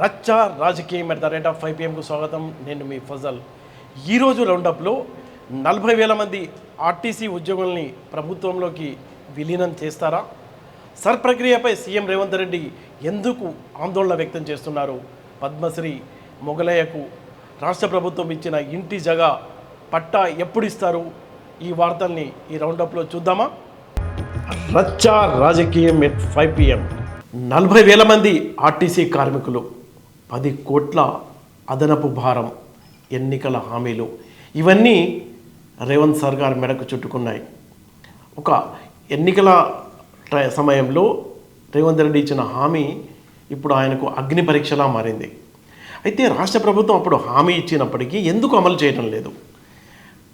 రచ్చ రాజకీయం at the rate of 5 PM స్వాగతం. నేను మీ ఫజల్. ఈరోజు రౌండప్లో 40,000 మంది ఆర్టీసీ ఉద్యోగుల్ని ప్రభుత్వంలోకి విలీనం చేస్తారా? సర్ ప్రక్రియపై సీఎం రేవంత్ రెడ్డి ఎందుకు ఆందోళన వ్యక్తం చేస్తున్నారు? పద్మశ్రీ మొగలయ్యకు రాష్ట్ర ప్రభుత్వం ఇచ్చిన ఇంటి జగ పట్టా ఎప్పుడు ఇస్తారు? ఈ వార్తల్ని ఈ రౌండప్లో చూద్దామా? రచ్చ రాజకీయం ఎట్ 5 PM. 40,000 మంది ఆర్టీసీ కార్మికులు, 10 కోట్ల అదనపు భారం, ఎన్నికల హామీలు, ఇవన్నీ రేవంత్ సర్కార్ మెడకు చుట్టుకున్నాయి. ఒక ఎన్నికల సమయంలో రేవంత్ రెడ్డి ఇచ్చిన హామీ ఇప్పుడు ఆయనకు అగ్ని పరీక్షలా మారింది. అయితే రాష్ట్ర ప్రభుత్వం అప్పుడు హామీ ఇచ్చినప్పటికీ ఎందుకు అమలు చేయడం లేదు?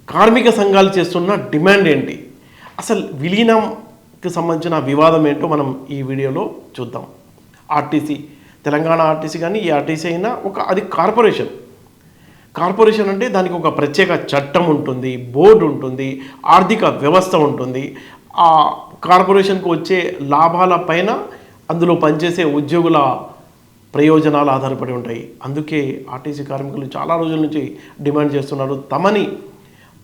కార్మిక సంఘాలు చేస్తున్న డిమాండ్ ఏంటి? అసలు విలీనంకి సంబంధించిన వివాదం ఏంటో మనం ఈ వీడియోలో చూద్దాం. ఆర్టీసీ, తెలంగాణ ఆర్టీసీ కానీ ఈ ఆర్టీసీ అయినా అది కార్పొరేషన్ అంటే దానికి ఒక ప్రత్యేక చట్టం ఉంటుంది, బోర్డు ఉంటుంది, ఆర్థిక వ్యవస్థ ఉంటుంది. ఆ కార్పొరేషన్కు వచ్చే లాభాల పైన అందులో పనిచేసే ఉద్యోగుల ప్రయోజనాలు ఆధారపడి ఉంటాయి. అందుకే ఆర్టీసీ కార్మికులు చాలా రోజుల నుంచి డిమాండ్ చేస్తున్నారు, తమని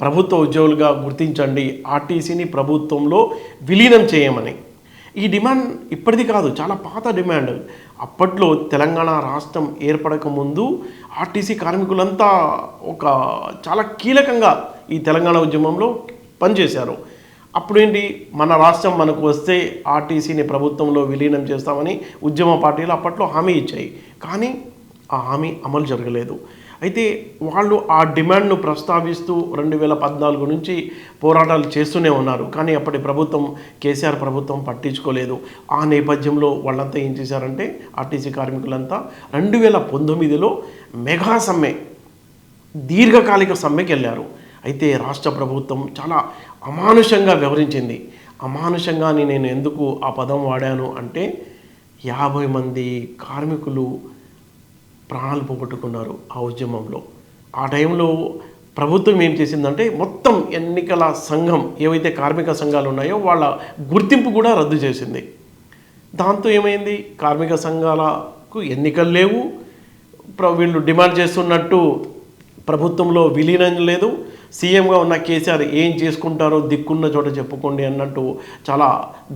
ప్రభుత్వ ఉద్యోగులుగా గుర్తించండి, ఆర్టీసీని ప్రభుత్వంలో విలీనం చేయమని. ఈ డిమాండ్ ఇప్పటిది కాదు, చాలా పాత డిమాండ్. అప్పట్లో తెలంగాణ రాష్ట్రం ఏర్పడక ముందు ఆర్టీసీ కార్మికులంతా చాలా కీలకంగా ఈ తెలంగాణ ఉద్యమంలో పనిచేశారు. అప్పుడేంటి, మన రాష్ట్రం మనకు వస్తే ఆర్టీసీని ప్రభుత్వంలో విలీనం చేస్తామని ఉద్యమ పార్టీలు అప్పట్లో హామీ ఇచ్చాయి. కానీ ఆ హామీ అమలు జరగలేదు. అయితే వాళ్ళు ఆ డిమాండ్ను ప్రస్తావిస్తూ 2014 నుంచి పోరాటాలు చేస్తూనే ఉన్నారు. కానీ అప్పటి ప్రభుత్వం, కేసీఆర్ ప్రభుత్వం పట్టించుకోలేదు. ఆ నేపథ్యంలో వాళ్ళంతా ఏం చేశారంటే, ఆర్టీసీ కార్మికులంతా 2019లో మెగా సమ్మె, దీర్ఘకాలిక సమ్మెకి వెళ్ళారు. అయితే రాష్ట్ర ప్రభుత్వం చాలా అమానుషంగా వ్యవహరించింది. అమానుషంగాని నేను ఎందుకు ఆ పదం వాడాను అంటే, 50 మంది కార్మికులు ప్రాణాలు పోగొట్టుకున్నారు ఆ ఉద్యమంలో. ఆ టైంలో ప్రభుత్వం ఏం చేసిందంటే, మొత్తం ఎన్నికల సంఘం, ఏవైతే కార్మిక సంఘాలు ఉన్నాయో వాళ్ళ గుర్తింపు కూడా రద్దు చేసింది. దాంతో ఏమైంది, కార్మిక సంఘాలకు ఎన్నికలు లేవు, వీళ్ళు డిమాండ్ చేస్తున్నట్టు ప్రభుత్వంలో విలీనం లేదు. సీఎంగా ఉన్న కేసీఆర్ ఏం చేసుకుంటారో దిక్కున్న చోట చెప్పుకోండి అన్నట్టు చాలా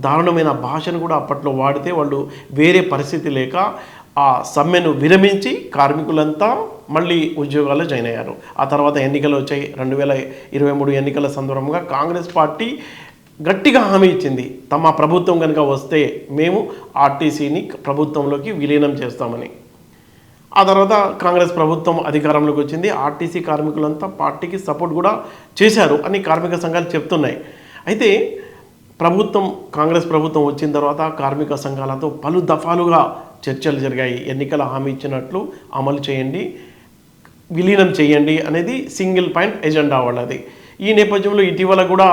దారుణమైన భాషను కూడా అప్పట్లో వాడితే వాళ్ళు వేరే పరిస్థితి లేక ఆ సమ్మెను విరమించి కార్మికులంతా మళ్ళీ ఉద్యోగాల్లో జాయిన్ అయ్యారు. ఆ తర్వాత ఎన్నికలు వచ్చాయి. 2023 ఎన్నికల సందర్భంగా కాంగ్రెస్ పార్టీ గట్టిగా హామీ ఇచ్చింది, తమ ప్రభుత్వం కనుక వస్తే మేము ఆర్టీసీని ప్రభుత్వంలోకి విలీనం చేస్తామని. ఆ తర్వాత కాంగ్రెస్ ప్రభుత్వం అధికారంలోకి వచ్చింది. ఆర్టీసీ కార్మికులంతా పార్టీకి సపోర్ట్ కూడా చేశారు అని కార్మిక సంఘాలు చెప్తున్నాయి. అయితే కాంగ్రెస్ ప్రభుత్వం వచ్చిన తర్వాత కార్మిక సంఘాలతో పలు దఫాలుగా చర్చలు జరిగాయి. ఎన్నికల హామీ ఇచ్చినట్లు అమలు చేయండి, విలీనం చేయండి అనేది సింగిల్ పాయింట్ ఎజెండా వాళ్ళది. ఈ నేపథ్యంలో ఇటీవల కూడా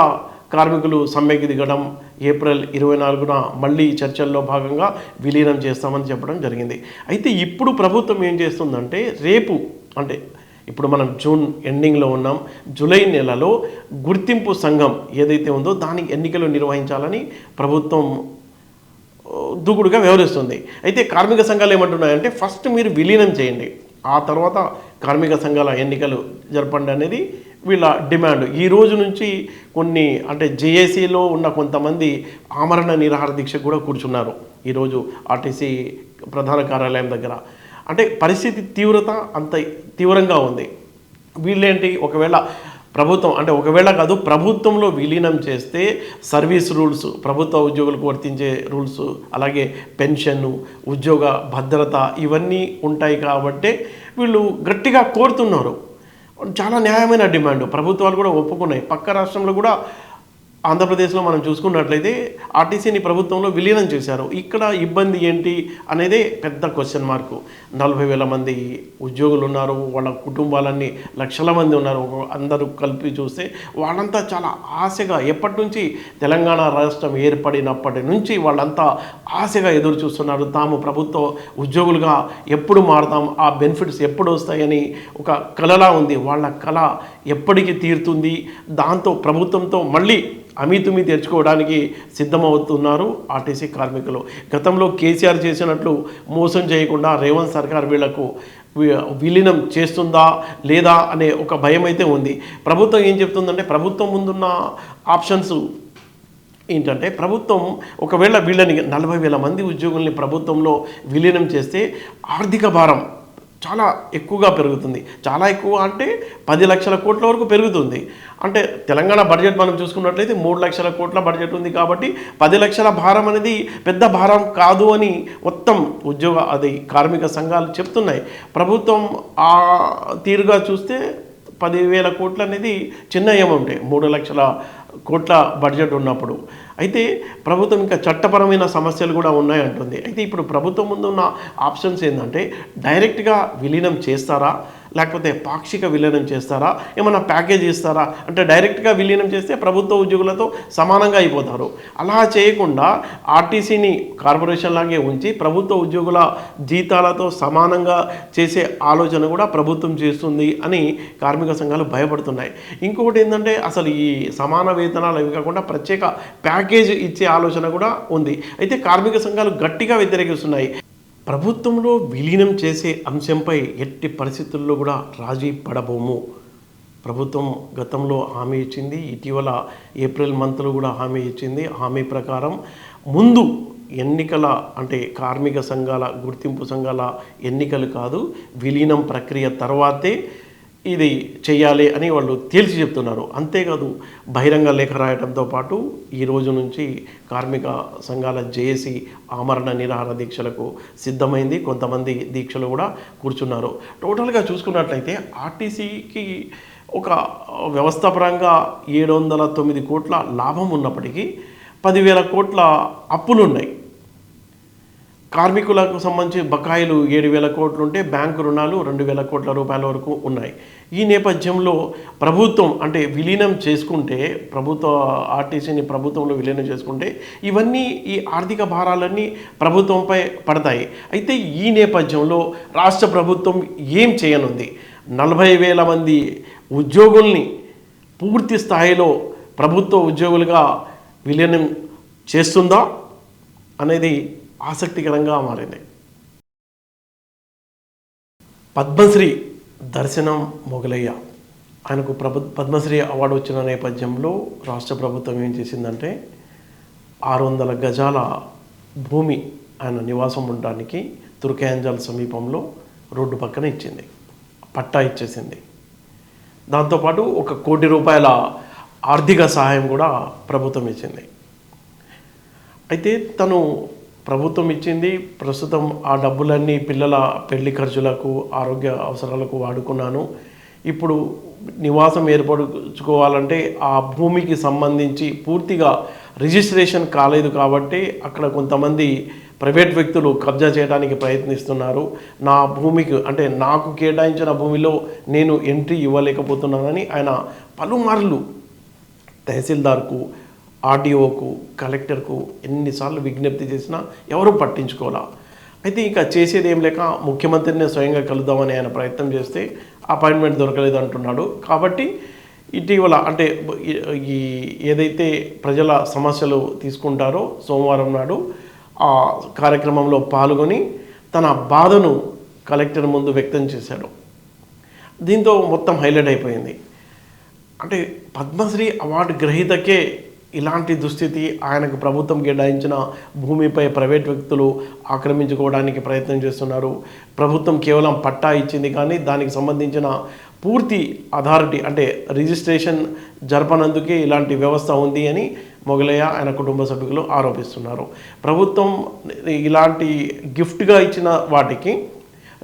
కార్మికులు సమ్మెకి దిగడం, ఏప్రిల్ 24న మళ్ళీ చర్చల్లో భాగంగా విలీనం చేస్తామని చెప్పడం జరిగింది. అయితే ఇప్పుడు ప్రభుత్వం ఏం చేస్తుందంటే, రేపు అంటే ఇప్పుడు మనం జూన్ ఎండింగ్లో ఉన్నాం, జూలై నెలలో గుర్తింపు సంఘం ఏదైతే ఉందో దానికి ఎన్నికలు నిర్వహించాలని ప్రభుత్వం దూకుడుగా వ్యవహరిస్తుంది. అయితే కార్మిక సంఘాలు ఏమంటున్నాయంటే, ఫస్ట్ మీరు విలీనం చేయండి, ఆ తర్వాత కార్మిక సంఘాల ఎన్నికలు జరపండి అనేది వీళ్ళ డిమాండ్. ఈ రోజు నుంచి కొన్ని అంటే జేఏసీలో ఉన్న కొంతమంది ఆమరణ నిరాహార దీక్ష కూడా కూర్చున్నారు ఈరోజు ఆర్టీసీ ప్రధాన కార్యాలయం దగ్గర. అంటే పరిస్థితి తీవ్రత అంత తీవ్రంగా ఉంది. వీళ్ళేంటి, ప్రభుత్వంలో విలీనం చేస్తే సర్వీస్ రూల్స్, ప్రభుత్వ ఉద్యోగులకు వర్తించే రూల్స్, అలాగే పెన్షన్, ఉద్యోగ భద్రత ఇవన్నీ ఉంటాయి కాబట్టి వీళ్ళు గట్టిగా కోరుతున్నారు. చాలా న్యాయమైన డిమాండ్, ప్రభుత్వాలు కూడా ఒప్పుకున్నాయి. పక్క రాష్ట్రంలో కూడా, ఆంధ్రప్రదేశ్లో మనం చూసుకున్నట్లయితే ఆర్టీసీని ప్రభుత్వంలో విలీనం చేశారు. ఇక్కడ ఇబ్బంది ఏంటి అనేదే పెద్ద క్వశ్చన్ మార్కు. 40,000 మంది ఉద్యోగులు ఉన్నారు, వాళ్ళ కుటుంబాలన్నీ లక్షల మంది ఉన్నారు. అందరూ కలిపి చూస్తే వాళ్ళంతా చాలా ఆశగా, ఎప్పటి నుంచి తెలంగాణ రాష్ట్రం ఏర్పడినప్పటి నుంచి వాళ్ళంతా ఆశగా ఎదురు చూస్తున్నారు. తాము ప్రభుత్వ ఉద్యోగులుగా ఎప్పుడు మారుతాం, ఆ బెనిఫిట్స్ ఎప్పుడు వస్తాయని ఒక కలలా ఉంది. వాళ్ళ కళ ఎప్పటికీ తీరుతుంది, దాంతో ప్రభుత్వంతో మళ్ళీ అమీతుమి తెరుచుకోవడానికి సిద్ధమవుతున్నారు ఆర్టీసీ కార్మికులు. గతంలో కేసీఆర్ చేసినట్లు మోసం చేయకుండా రేవంత్ సర్కార్ వీళ్లకు విలీనం చేస్తుందా లేదా అనే ఒక భయం అయితే ఉంది. ప్రభుత్వం ఏం చెప్తుందంటే, ప్రభుత్వం ముందున్న ఆప్షన్స్ ఏంటంటే, ప్రభుత్వం ఒకవేళ వీళ్ళని 40,000 మంది ఉద్యోగుల్ని ప్రభుత్వంలో విలీనం చేస్తే ఆర్థిక భారం చాలా ఎక్కువగా పెరుగుతుంది. చాలా ఎక్కువ అంటే 10 లక్షల కోట్ల వరకు పెరుగుతుంది. అంటే తెలంగాణ బడ్జెట్ మనం చూసుకున్నట్లయితే 3 లక్షల కోట్ల బడ్జెట్ ఉంది కాబట్టి 10 లక్షల భారం అనేది పెద్ద భారం కాదు అని మొత్తం కార్మిక సంఘాలు చెప్తున్నాయి. ప్రభుత్వం ఆ తీరుగా చూస్తే 10,000 కోట్లు అనేది చిన్న అమౌంటే 3 లక్షల కోట్ల బడ్జెట్ ఉన్నప్పుడు. అయితే ప్రభుత్వం ఇంకా చట్టపరమైన సమస్యలు కూడా ఉన్నాయంటుంది. అయితే ఇప్పుడు ప్రభుత్వం ముందున్న ఆప్షన్స్ ఏంటంటే, డైరెక్ట్గా విలీనం చేస్తారా, లేకపోతే పాక్షిక విలీనం చేస్తారా, ఏమన్నా ప్యాకేజ్ ఇస్తారా. అంటే డైరెక్ట్గా విలీనం చేస్తే ప్రభుత్వ ఉద్యోగులతో సమానంగా అయిపోతారు. అలా చేయకుండా ఆర్టీసీని కార్పొరేషన్ లాగే ఉంచి ప్రభుత్వ ఉద్యోగుల జీతాలతో సమానంగా చేసే ఆలోచన కూడా ప్రభుత్వం చేస్తుంది అని కార్మిక సంఘాలు భయపడుతున్నాయి. ఇంకొకటి ఏంటంటే, అసలు ఈ సమాన వేతనాలు అవి కాకుండా ప్రత్యేక ప్యాకేజ్ ఇచ్చే ఆలోచన కూడా ఉంది. అయితే కార్మిక సంఘాలు గట్టిగా వ్యతిరేకిస్తున్నాయి. ప్రభుత్వంలో విలీనం చేసే అంశంపై ఎట్టి పరిస్థితుల్లో కూడా రాజీ పడబోము. ప్రభుత్వం గతంలో హామీ ఇచ్చింది, ఇటీవల ఏప్రిల్ మంత్లో కూడా హామీ ఇచ్చింది. హామీ ప్రకారం ముందు ఎన్నికల అంటే కార్మిక సంఘాల గుర్తింపు సంఘాల ఎన్నికలు కాదు, విలీనం ప్రక్రియ తర్వాతే ఇది చేయాలి అని వాళ్ళు తేల్చి చెప్తున్నారు. అంతేకాదు బహిరంగ లేఖ రాయడంతో పాటు ఈ రోజు నుంచి కార్మిక సంఘాల జేఏసీ ఆమరణ నిరాహార దీక్షలకు సిద్ధమైంది. కొంతమంది దీక్షలు కూడా కూర్చున్నారు. టోటల్గా చూసుకున్నట్లయితే ఆర్టీసీకి ఒక వ్యవస్థాపరంగా 709 కోట్ల లాభం ఉన్నప్పటికీ 10,000 కోట్ల అప్పులు ఉన్నాయి. కార్మికులకు సంబంధించి బకాయిలు 7,000 కోట్లు ఉంటే బ్యాంకు రుణాలు 2,000 కోట్ల రూపాయల వరకు ఉన్నాయి. ఈ నేపథ్యంలో ప్రభుత్వం అంటే విలీనం చేసుకుంటే, ఆర్టీసీని ప్రభుత్వంలో విలీనం చేసుకుంటే ఇవన్నీ ఈ ఆర్థిక భారాలన్నీ ప్రభుత్వంపై పడతాయి. అయితే ఈ నేపథ్యంలో రాష్ట్ర ప్రభుత్వం ఏం చేయనుంది? 40,000 మంది ఉద్యోగుల్ని పూర్తి స్థాయిలో ప్రభుత్వ ఉద్యోగులుగా విలీనం చేస్తుందా అనేది ఆసక్తికరంగా మారింది. పద్మశ్రీ దర్శనం మొగలయ్య ఆయనకు పద్మశ్రీ అవార్డు వచ్చిన నేపథ్యంలో రాష్ట్ర ప్రభుత్వం ఏం చేసిందంటే 600 గజాల భూమి ఆయన నివాసం ఉండడానికి తుర్కయాంజల్ సమీపంలో రోడ్డు పక్కన ఇచ్చింది, పట్టా ఇచ్చేసింది. దాంతోపాటు 1 కోటి రూపాయల ఆర్థిక సహాయం కూడా ప్రభుత్వం ఇచ్చింది. అయితే ప్రభుత్వం ఇచ్చింది, ప్రస్తుతం ఆ డబ్బులన్నీ పిల్లల పెళ్లి ఖర్చులకు ఆరోగ్య అవసరాలకు వాడుకున్నాను. ఇప్పుడు నివాసం ఏర్పరచుకోవాలంటే ఆ భూమికి సంబంధించి పూర్తిగా రిజిస్ట్రేషన్ కాలేదు కాబట్టి అక్కడ కొంతమంది ప్రైవేట్ వ్యక్తులు కబ్జా చేయడానికి ప్రయత్నిస్తున్నారు. నా భూమికి అంటే నాకు కేటాయించిన భూమిలో నేను ఎంట్రీ ఇవ్వలేకపోతున్నానని ఆయన పలుమార్లు తహసీల్దార్కు, ఆర్డీఓకు, కలెక్టర్కు ఎన్నిసార్లు విజ్ఞప్తి చేసినా ఎవరూ పట్టించుకోవాలా. అయితే ఇక చేసేది ఏం లేక ముఖ్యమంత్రిని స్వయంగా కలుద్దామని ఆయన ప్రయత్నం చేస్తే అపాయింట్మెంట్ దొరకలేదు అంటున్నాడు. కాబట్టి ఇటీవల అంటే ఈ ఏదైతే ప్రజల సమస్యలు తీసుకుంటారో సోమవారం నాడు ఆ కార్యక్రమంలో పాల్గొని తన బాధను కలెక్టర్ ముందు వ్యక్తం చేశాడు. దీంతో మొత్తం హైలైట్ అయిపోయింది. అంటే పద్మశ్రీ అవార్డు గ్రహీతకే ఇలాంటి దుస్థితి, ఆయనకు ప్రభుత్వం కేటాయించిన భూమిపై ప్రైవేట్ వ్యక్తులు ఆక్రమించుకోవడానికి ప్రయత్నం చేస్తున్నారు. ప్రభుత్వం కేవలం పట్టా ఇచ్చింది కానీ దానికి సంబంధించిన పూర్తి అథారిటీ అంటే రిజిస్ట్రేషన్ జరపనందుకే ఇలాంటి వ్యవస్థ ఉంది అని మొగలయ్య ఆయన కుటుంబ సభ్యులు ఆరోపిస్తున్నారు. ప్రభుత్వం ఇలాంటి గిఫ్ట్గా ఇచ్చిన వాటికి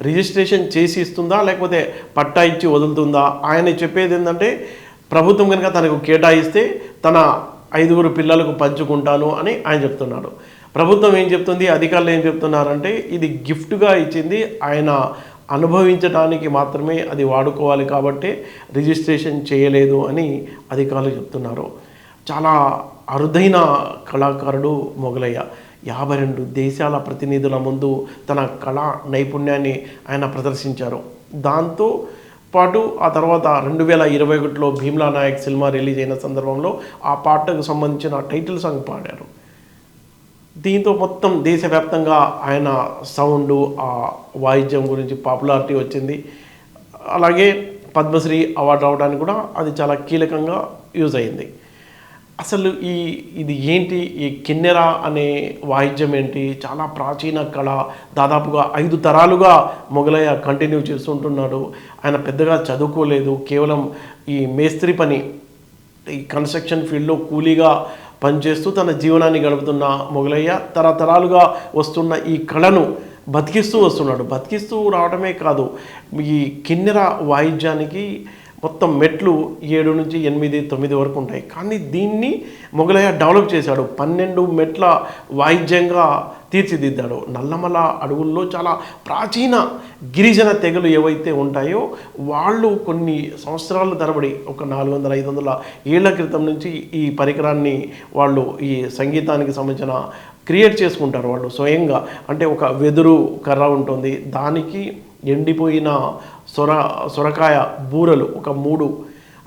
రిజిస్ట్రేషన్ చేసి ఇస్తుందా లేకపోతే పట్టా ఇచ్చి వదులుతుందా? ఆయన చెప్పేది ఏంటంటే, ప్రభుత్వం కనుక తనకు కేటాయిస్తే తన 5 పిల్లలకు పంచుకుంటాను అని ఆయన చెప్తున్నాడు. ప్రభుత్వం ఏం చెప్తుంది, అధికారులు ఏం చెప్తున్నారంటే ఇది గిఫ్ట్గా ఇచ్చింది, ఆయన అనుభవించడానికి మాత్రమే అది వాడుకోవాలి కాబట్టి రిజిస్ట్రేషన్ చేయలేదు అని అధికారులు చెప్తున్నారు. చాలా అరుదైన కళాకారుడు మొగలయ్య. 52 దేశాల ప్రతినిధుల ముందు తన కళా నైపుణ్యాన్ని ఆయన ప్రదర్శించారు. దాంతో పాటు ఆ తర్వాత 2021లో భీమ్లా నాయక్ సినిమా రిలీజ్ అయిన సందర్భంలో ఆ పాటకు సంబంధించిన టైటిల్ సాంగ్ పాడారు. దీంతో మొత్తం దేశవ్యాప్తంగా ఆయన సౌండ్, ఆ వాయిద్యం గురించి పాపులారిటీ వచ్చింది. అలాగే పద్మశ్రీ అవార్డు రావడానికి కూడా అది చాలా కీలకంగా యూజ్ అయింది. అసలు ఇది ఏంటి, ఈ కిన్నెర అనే వాయిద్యం ఏంటి? చాలా ప్రాచీన కళ, దాదాపుగా 5 తరాలుగా మొగలయ్య కంటిన్యూ చేస్తుంటున్నాడు. ఆయన పెద్దగా చదువుకోలేదు, కేవలం ఈ మేస్త్రి పని, ఈ కన్స్ట్రక్షన్ ఫీల్డ్లో కూలీగా పనిచేస్తూ తన జీవనాన్ని గడుపుతున్న మొగలయ్య తరతరాలుగా వస్తున్న ఈ కళను బతికిస్తూ వస్తున్నాడు. బతికిస్తూ రావడమే కాదు, ఈ కిన్నెర వాయిద్యానికి మొత్తం మెట్లు 7 నుంచి 8, 9 వరకు ఉంటాయి. కానీ దీన్ని మొగలయ్య డెవలప్ చేశాడు, 12 మెట్ల వాయిద్యంగా తీర్చిదిద్దాడు. నల్లమల అడవుల్లో చాలా ప్రాచీన గిరిజన తెగలు ఏవైతే ఉంటాయో వాళ్ళు కొన్ని సంవత్సరాల తరబడి, ఒక 400-500 ఏళ్ల క్రితం నుంచి ఈ పరికరాన్ని వాళ్ళు ఈ సంగీతానికి సంబంధించిన క్రియేట్ చేసుకుంటారు వాళ్ళు స్వయంగా. అంటే ఒక వెదురు కర్ర ఉంటుంది, దానికి ఎండిపోయిన సొరకాయ బూరలు ఒక 3,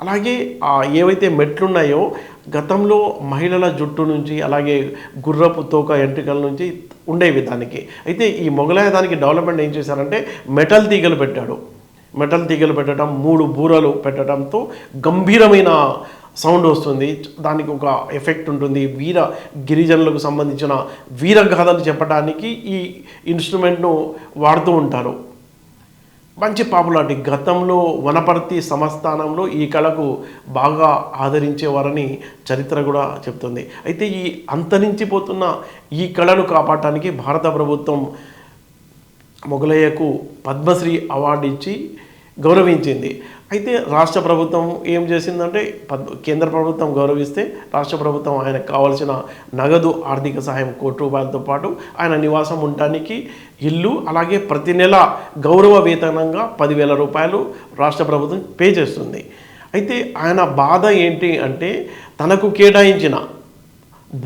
అలాగే ఏవైతే మెట్లున్నాయో గతంలో మహిళల జుట్టు నుంచి, అలాగే గుర్రపు తోక ఎంట్రికల నుంచి ఉండేవి దానికి. అయితే ఈ మొగలయ్య దానికి డెవలప్మెంట్ ఏం చేశారంటే మెటల్ తీగలు పెట్టాడు. మెటల్ తీగలు పెట్టడం, 3 బూరలు పెట్టడంతో గంభీరమైన సౌండ్ వస్తుంది, దానికి ఒక ఎఫెక్ట్ ఉంటుంది. గిరిజనులకు సంబంధించిన వీరగాథలు చెప్పడానికి ఈ ఇన్స్ట్రుమెంట్ను వాడుతూ ఉంటారు. మంచి పాపులారిటీ. గతంలో వనపర్తి సంస్థానంలో ఈ కళకు బాగా ఆదరించేవారని చరిత్ర కూడా చెప్తుంది. అయితే ఈ అంతరించిపోతున్న ఈ కళను కాపాడటానికి భారత ప్రభుత్వం మొగలయ్యకు పద్మశ్రీ అవార్డు ఇచ్చి గౌరవించింది. అయితే రాష్ట్ర ప్రభుత్వం ఏం చేసిందంటే, కేంద్ర ప్రభుత్వం గౌరవిస్తే రాష్ట్ర ప్రభుత్వం ఆయనకు కావాల్సిన నగదు ఆర్థిక సహాయం ₹1,00,00,000తో పాటు ఆయన నివాసం ఉండటానికి ఇల్లు, అలాగే ప్రతి నెల గౌరవ వేతనంగా ₹10,000 రాష్ట్ర ప్రభుత్వం పే చేస్తుంది. అయితే ఆయన బాధ ఏంటి అంటే, తనకు కేటాయించిన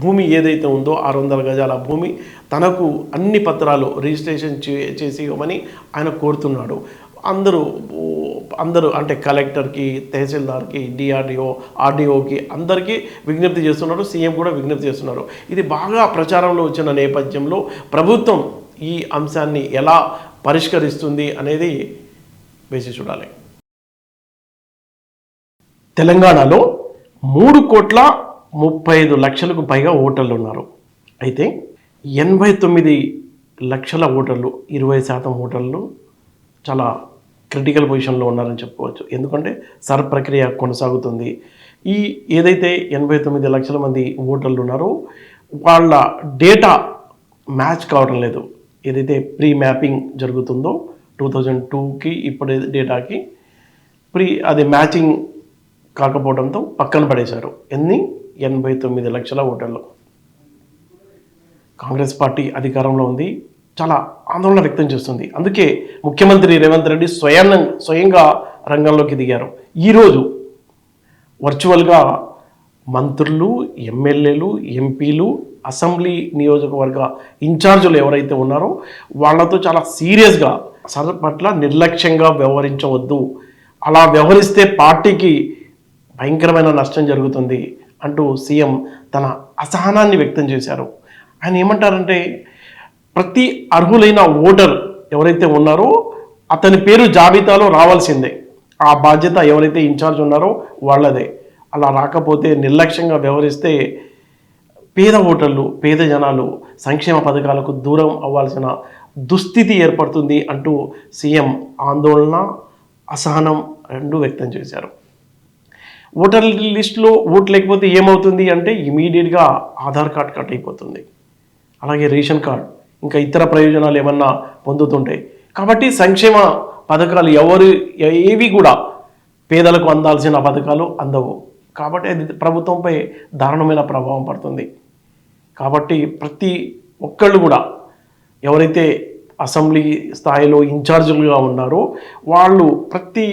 భూమి ఏదైతే ఉందో 600 గజాల భూమి తనకు అన్ని పత్రాలు రిజిస్ట్రేషన్ చేసి ఇవ్వమని ఆయన కోరుతున్నాడు. అందరూ అంటే కలెక్టర్కి, తహసీల్దార్కి, డిఆర్డిఓ, ఆర్డీఓకి అందరికీ విజ్ఞప్తి చేస్తున్నారు. సీఎం కూడా విజ్ఞప్తి చేస్తున్నారు. ఇది బాగా ప్రచారంలో వచ్చిన నేపథ్యంలో ప్రభుత్వం ఈ అంశాన్ని ఎలా పరిష్కరిస్తుంది అనేది వేసి చూడాలి. తెలంగాణలో 3,35,00,000కు పైగా ఓటర్లు ఉన్నారు. అయితే 89 లక్షల ఓటర్లు, 20% ఓటర్లు చాలా క్రిటికల్ పొజిషన్లో ఉన్నారని చెప్పుకోవచ్చు. ఎందుకంటే సర్ ప్రక్రియ కొనసాగుతుంది. ఏదైతే 89 లక్షల మంది ఓటర్లు ఉన్నారో వాళ్ళ డేటా మ్యాచ్ కావడం లేదు. ఏదైతే ప్రీ మ్యాపింగ్ జరుగుతుందో 2002కి ఇప్పటి డేటాకి అది మ్యాచింగ్ కాకపోవడంతో పక్కన పడేశారు. 89 లక్షల ఓటర్లు. కాంగ్రెస్ పార్టీ అధికారంలో ఉంది, చాలా ఆందోళన వ్యక్తం చేస్తుంది. అందుకే ముఖ్యమంత్రి రేవంత్ రెడ్డి స్వయంగా రంగంలోకి దిగారు. ఈరోజు వర్చువల్గా మంత్రులు, ఎమ్మెల్యేలు, ఎంపీలు, అసెంబ్లీ నియోజకవర్గ ఇన్ఛార్జీలు ఎవరైతే ఉన్నారో వాళ్ళతో చాలా సీరియస్గా సర్ పట్ల నిర్లక్ష్యంగా వ్యవహరించవద్దు, అలా వ్యవహరిస్తే పార్టీకి భయంకరమైన నష్టం జరుగుతుంది అంటూ సీఎం తన అసహనాన్ని వ్యక్తం చేశారు. ఆయన ఏమంటారంటే, ప్రతి అర్హులైన ఓటర్ ఎవరైతే ఉన్నారో అతని పేరు జాబితాలో రావాల్సిందే. ఆ బాధ్యత ఎవరైతే ఇన్ఛార్జ్ ఉన్నారో వాళ్ళదే. అలా రాకపోతే, నిర్లక్ష్యంగా వ్యవహరిస్తే పేద ఓటర్లు, పేద జనాలు సంక్షేమ పథకాలకు దూరం అవ్వాల్సిన దుస్థితి ఏర్పడుతుంది అంటూ సీఎం ఆందోళన, అసహనం రెండూ వ్యక్తం చేశారు. ఓటర్ లిస్టులో ఓటు లేకపోతే ఏమవుతుంది అంటే, ఇమీడియట్గా ఆధార్ కార్డ్ కట్ అయిపోతుంది, అలాగే రేషన్ కార్డ్, ఇంకా ఇతర ప్రయోజనాలు ఏమన్నా పొందుతుంటాయి. కాబట్టి సంక్షేమ పథకాలు ఏవి కూడా పేదలకు అందాల్సిన పథకాలు అందవు. కాబట్టి అది ప్రభుత్వంపై దారుణమైన ప్రభావం పడుతుంది. కాబట్టి ప్రతి ఒక్కళ్ళు కూడా ఎవరైతే అసెంబ్లీ స్థాయిలో ఇన్ఛార్జీలుగా ఉన్నారో వాళ్ళు ప్రతి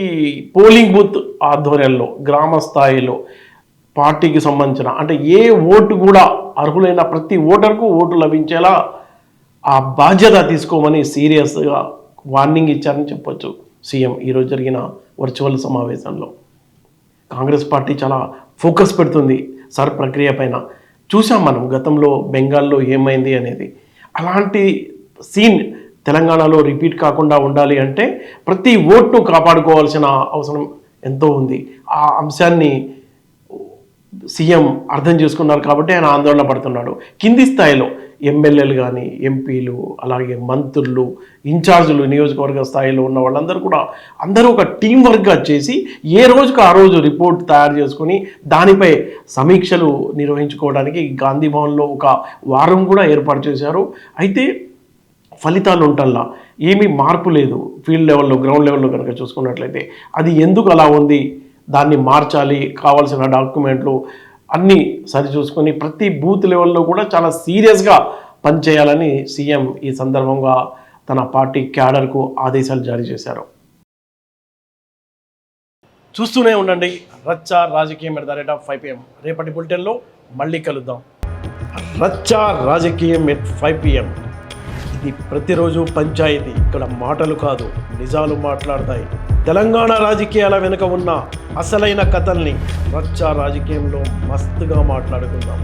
పోలింగ్ బూత్ ఆధ్వర్యంలో, గ్రామ స్థాయిలో పార్టీకి సంబంధించిన అంటే ఏ ఓటు కూడా అర్హులైన ప్రతి ఓటర్కు ఓటు లభించేలా ఆ బాధ్యత తీసుకోమని సీరియస్గా వార్నింగ్ ఇచ్చారని చెప్పొచ్చు. సీఎం ఈరోజు జరిగిన వర్చువల్ సమావేశంలో. కాంగ్రెస్ పార్టీ చాలా ఫోకస్ పెడుతుంది సర్ ప్రక్రియ పైన. చూసాం మనం గతంలో బెంగాల్లో ఏమైంది అనేది. అలాంటి సీన్ తెలంగాణలో రిపీట్ కాకుండా ఉండాలి అంటే ప్రతి ఓట్ను కాపాడుకోవాల్సిన అవసరం ఎంతో ఉంది. ఆ అంశాన్ని సీఎం అర్థం చేసుకున్నారు కాబట్టి ఆయన ఆందోళన పడుతున్నాడు. కింది స్థాయిలో ఎమ్మెల్యేలు కానీ, ఎంపీలు, అలాగే మంత్రులు, ఇన్ఛార్జీలు, నియోజకవర్గ స్థాయిలో ఉన్న వాళ్ళందరూ కూడా అందరూ ఒక టీం వర్క్గా చేసి ఏ రోజుకు ఆ రోజు రిపోర్ట్ తయారు చేసుకుని దానిపై సమీక్షలు నిర్వహించుకోవడానికి గాంధీ భవన్లో ఒక వారం కూడా ఏర్పాటు చేశారు. అయితే ఫలితాలు ఉంటల్లా ఏమీ మార్పు లేదు. ఫీల్డ్ లెవెల్లో, గ్రౌండ్ లెవెల్లో కనుక చూసుకున్నట్లయితే అది ఎందుకు అలా ఉంది, దాన్ని మార్చాలి, కావాల్సిన డాక్యుమెంట్లు అన్నీ సరిచూసుకొని ప్రతి బూత్ లెవెల్లో కూడా చాలా సీరియస్గా పనిచేయాలని సీఎం ఈ సందర్భంగా తన పార్టీ క్యాడర్కు ఆదేశాలు జారీ చేశారు. చూస్తూనే ఉండండి రచ్చ రాజకీయం at the rate of 5 PM. రేపటి బులెటిన్లో మళ్ళీ కలుద్దాం. రచ్చ రాజకీయం ఎట్ 5 PM. ఇది ప్రతిరోజు పంచాయతీ. ఇక్కడ మాటలు కాదు, నిజాలు మాట్లాడతాయి. తెలంగాణ రాజకీయాల వెనుక ఉన్న అసలైన కథల్ని రచ్చ రాజకీయంలో మస్తుగా మాట్లాడుకుందాం.